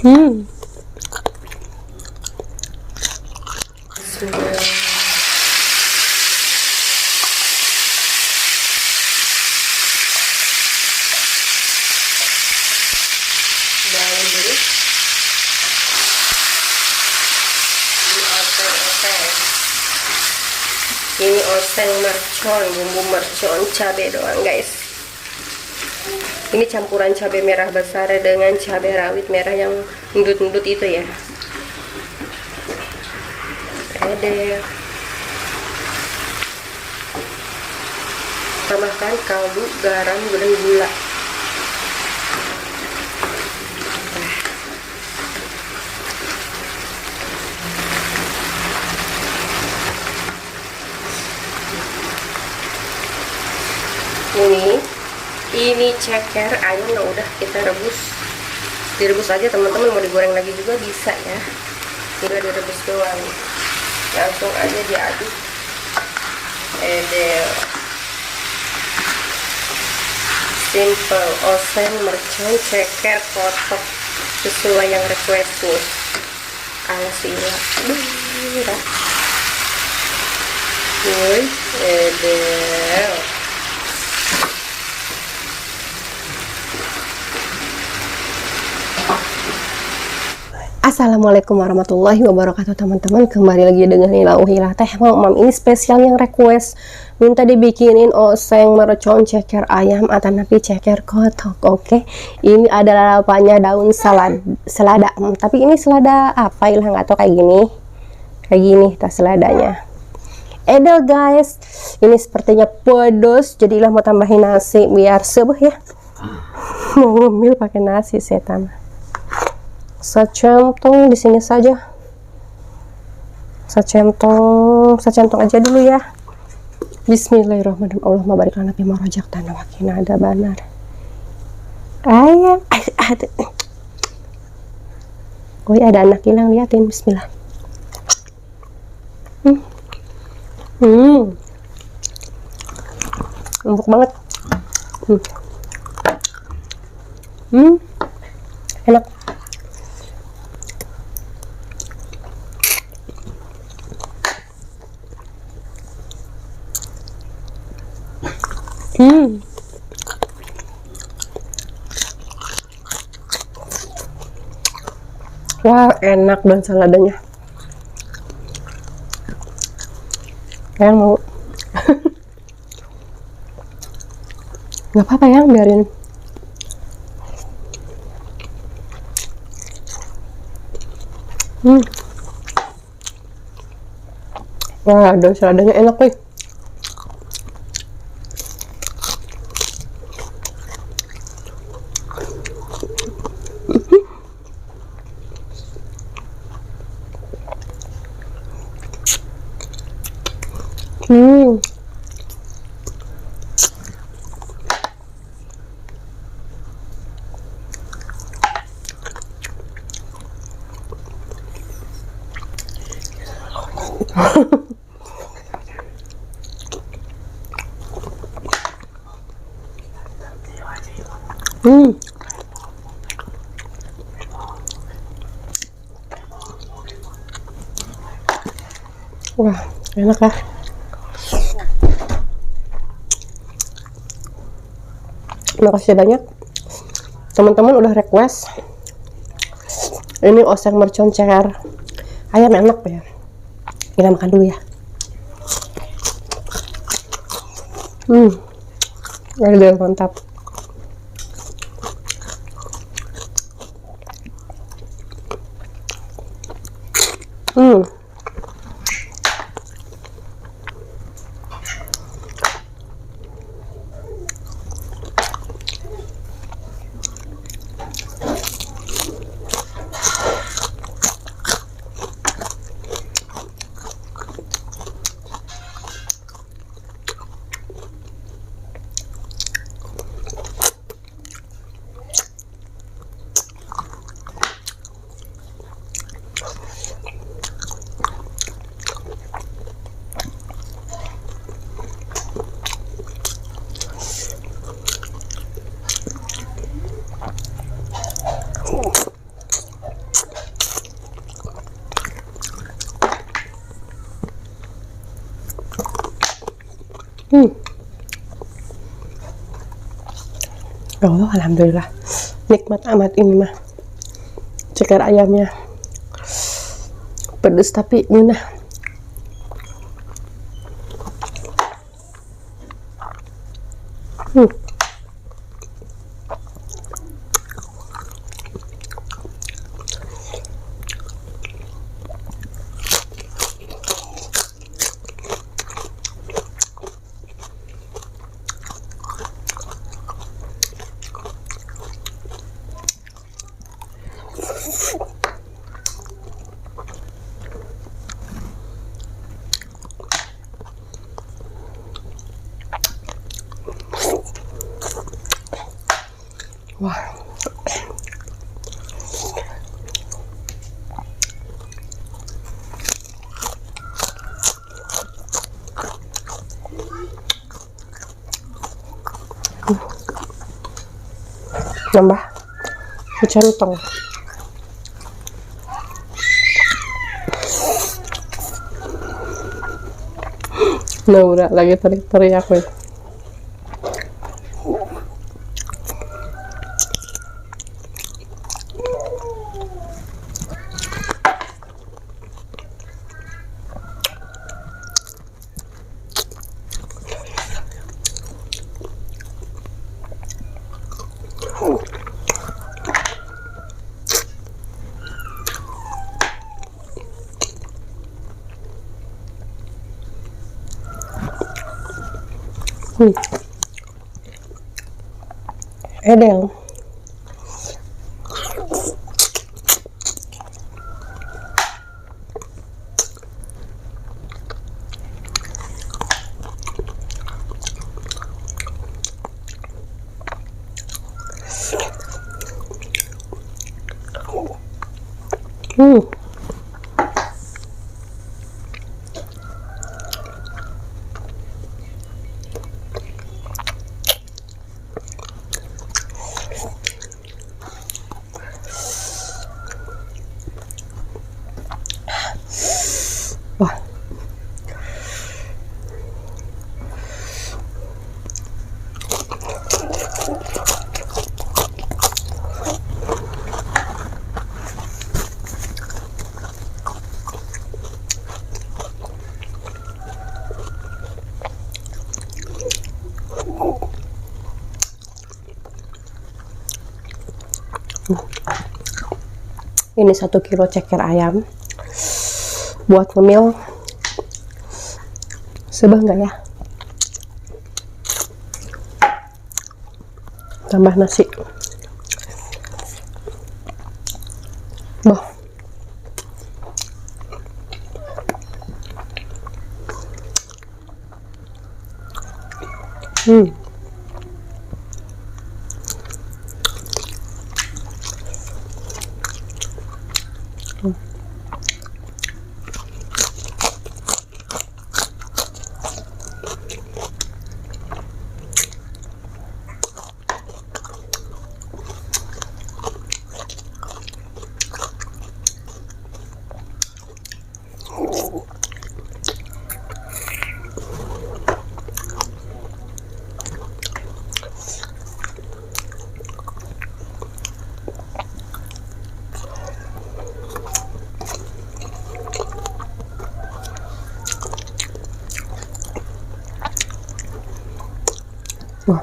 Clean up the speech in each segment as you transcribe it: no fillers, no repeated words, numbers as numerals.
Hmm. Daun dulu dioteng-oteng. Ini oseng mercon, bumbu mercon, cabai doang guys. Ini campuran cabai merah besar dengan cabai rawit merah yang endut-endut itu ya. Ada tambahkan kaldu, garam, dan gula. Ini ceker ayam yang udah kita direbus aja teman-teman, mau digoreng lagi juga bisa ya, udah direbus doang, langsung aja diaduk. Simple oseng mercon ceker kotok sesuai yang request nih ala sila. Assalamualaikum warahmatullahi wabarakatuh teman-teman, kembali lagi dengan Nila Uhila Teh Mam. Ini spesial yang request minta dibikinin oseng mercon ceker ayam atau napi ceker kotok. Oke, ini adalah apanya, daun selada. Tapi ini selada apa ya, nggak tahu, kayak gini tas seladanya. Edel guys, ini sepertinya pedas, jadilah mau tambahin nasi biar sebeh ya. Mau ngemil pakai nasi saya tambah. Secentong di sini saja, secentong aja dulu ya. Bismillahirrahmanirrahim. Allahumma barik lana fi ma razaqtana wa qina adzabannar. Ayam ada. Oh ya, ada anak hilang, liatin. Bismillah. Empuk banget. Enak. Wah, enak dan saladanya. Kalian mau? Nggak apa-apa ya, biarin. Wah, dan saladanya enak wih. Wah, enak ya. Makasih banyak teman-teman udah request. Ini oseng mercon ceker ayam enak ya. Kita makan dulu ya. Udah mantap. Oh, alhamdulillah. Nikmat amat ini mah. Ceker ayamnya. Pedes tapi ngeunah. Wah. Nambah centong. Nah, udah lagi teriak-teriak weh. Edel. Wah. Ini 1 kilo ceker ayam buat ngemil sebangga ya. Tambah nasi. Boh. Wah.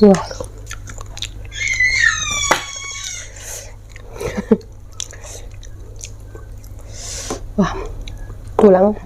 Wah. Wah, pulang.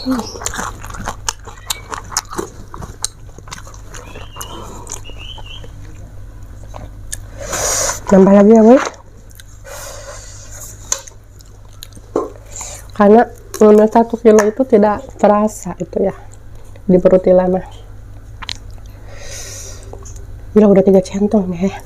Nambah lagi ya boy, karena 1 kilo itu tidak terasa itu ya di perut lama. Gila udah 3 centong nih ya.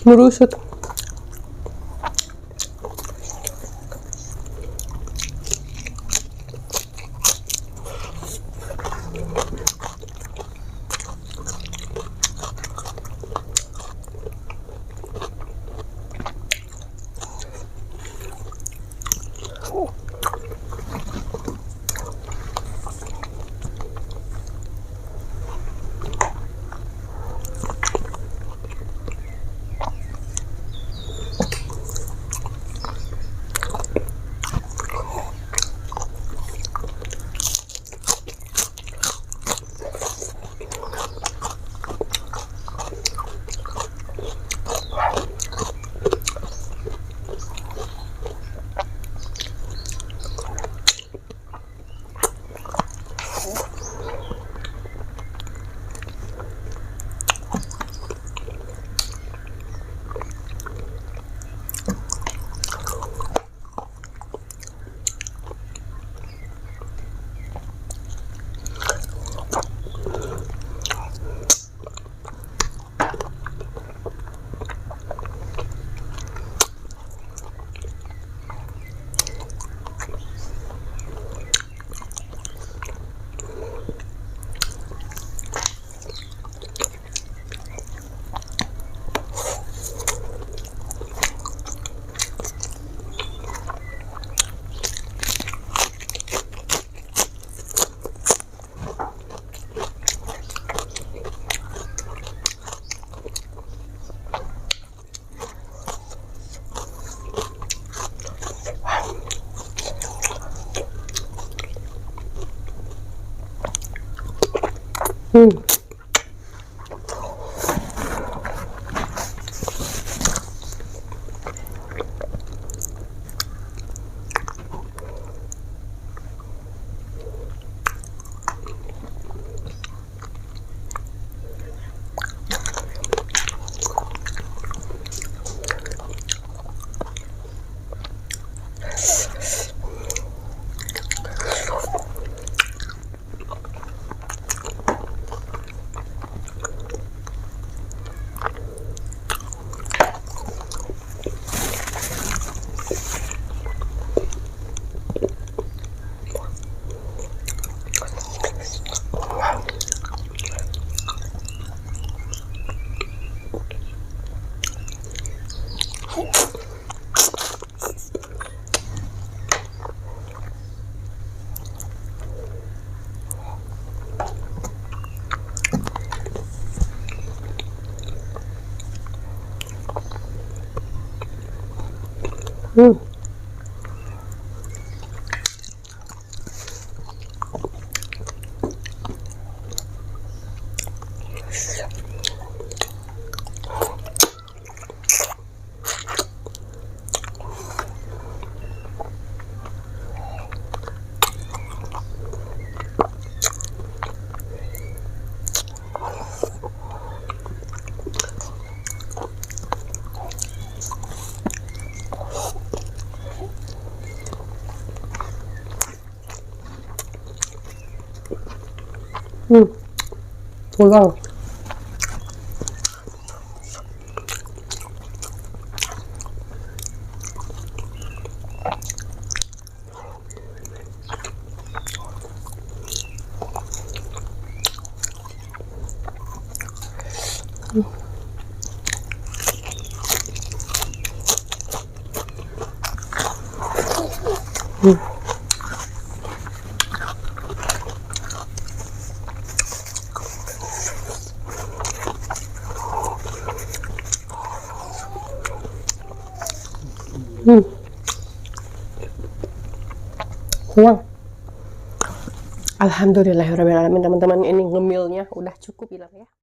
Merusut. Hmm. Pulang. Pulang. Alhamdulillahirrahmanirrahim teman-teman, ini ngemilnya udah cukup bilang ya.